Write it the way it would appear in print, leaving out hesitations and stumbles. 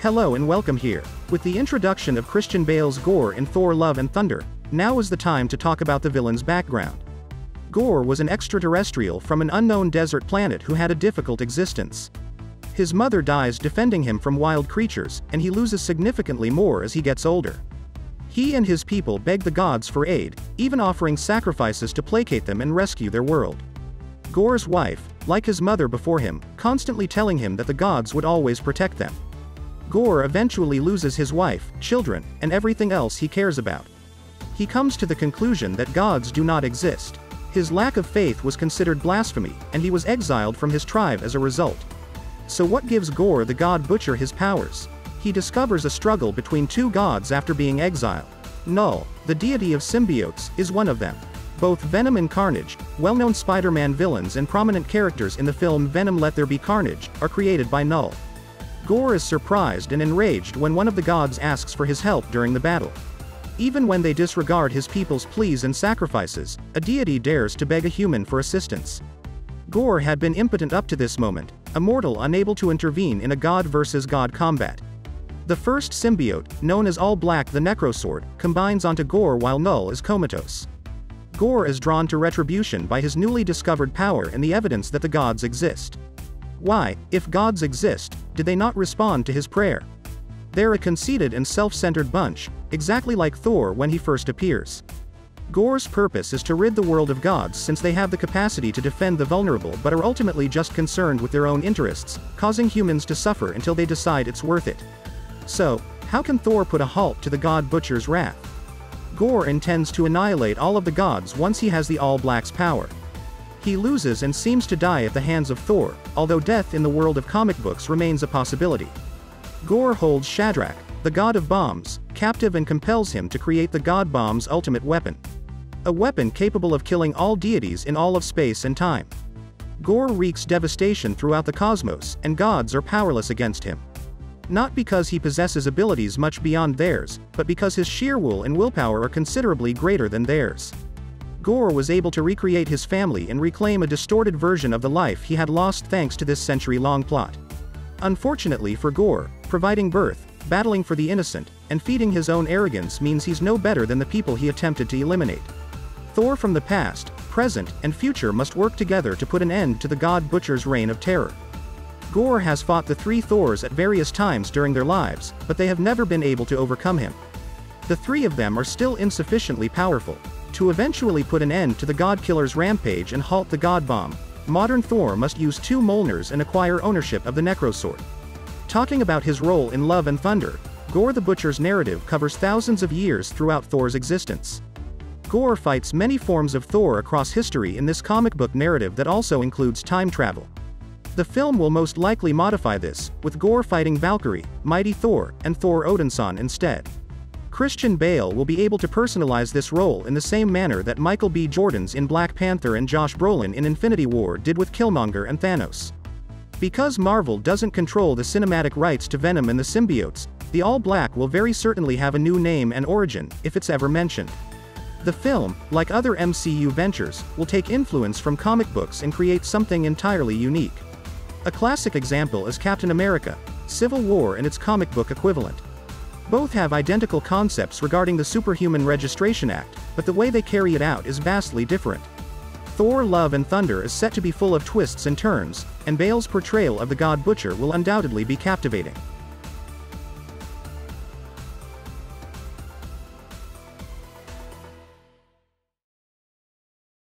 Hello and welcome here. With the introduction of Christian Bale's Gorr in Thor: Love and Thunder, now is the time to talk about the villain's background. Gorr was an extraterrestrial from an unknown desert planet who had a difficult existence. His mother dies defending him from wild creatures, and he loses significantly more as he gets older. He and his people beg the gods for aid, even offering sacrifices to placate them and rescue their world. Gorr's wife, like his mother before him, constantly telling him that the gods would always protect them. Gorr eventually loses his wife, children, and everything else he cares about. He comes to the conclusion that gods do not exist. His lack of faith was considered blasphemy, and he was exiled from his tribe as a result. So what gives Gorr the God Butcher his powers? He discovers a struggle between two gods after being exiled. Knull, the deity of symbiotes, is one of them. Both Venom and Carnage, well-known Spider-Man villains and prominent characters in the film Venom: Let There Be Carnage, are created by Knull. Gorr is surprised and enraged when one of the gods asks for his help during the battle. Even when they disregard his people's pleas and sacrifices, a deity dares to beg a human for assistance. Gorr had been impotent up to this moment, a mortal unable to intervene in a god versus god combat. The first symbiote, known as All Black the Necrosword, combines onto Gorr while Knull is comatose. Gorr is drawn to retribution by his newly discovered power and the evidence that the gods exist. Why, if gods exist, did they not respond to his prayer? They're a conceited and self-centered bunch, exactly like Thor when he first appears. Gorr's purpose is to rid the world of gods since they have the capacity to defend the vulnerable but are ultimately just concerned with their own interests, causing humans to suffer until they decide it's worth it. So, how can Thor put a halt to the God Butcher's wrath? Gorr intends to annihilate all of the gods once he has the All Black's power. He loses and seems to die at the hands of Thor, although death in the world of comic books remains a possibility. Gorr holds Shadrach, the god of bombs, captive and compels him to create the god bomb's ultimate weapon. A weapon capable of killing all deities in all of space and time. Gorr wreaks devastation throughout the cosmos, and gods are powerless against him. Not because he possesses abilities much beyond theirs, but because his sheer will and willpower are considerably greater than theirs. Gorr was able to recreate his family and reclaim a distorted version of the life he had lost thanks to this century-long plot. Unfortunately for Gorr, providing birth, battling for the innocent, and feeding his own arrogance means he's no better than the people he attempted to eliminate. Thor from the past, present, and future must work together to put an end to the God Butcher's reign of terror. Gorr has fought the three Thors at various times during their lives, but they have never been able to overcome him. The three of them are still insufficiently powerful. To eventually put an end to the God Killer's rampage and halt the God Bomb, modern Thor must use two Mjolnirs and acquire ownership of the Necrosword. Talking about his role in Love and Thunder, Gorr the Butcher's narrative covers thousands of years throughout Thor's existence. Gorr fights many forms of Thor across history in this comic book narrative that also includes time travel. The film will most likely modify this, with Gorr fighting Valkyrie, Mighty Thor, and Thor Odinson instead. Christian Bale will be able to personalize this role in the same manner that Michael B. Jordan's in Black Panther and Josh Brolin in Infinity War did with Killmonger and Thanos. Because Marvel doesn't control the cinematic rights to Venom and the symbiotes, the All Black will very certainly have a new name and origin, if it's ever mentioned. The film, like other MCU ventures, will take influence from comic books and create something entirely unique. A classic example is Captain America: Civil War and its comic book equivalent. Both have identical concepts regarding the Superhuman Registration Act, but the way they carry it out is vastly different. Thor: Love and Thunder is set to be full of twists and turns, and Bale's portrayal of the God Butcher will undoubtedly be captivating.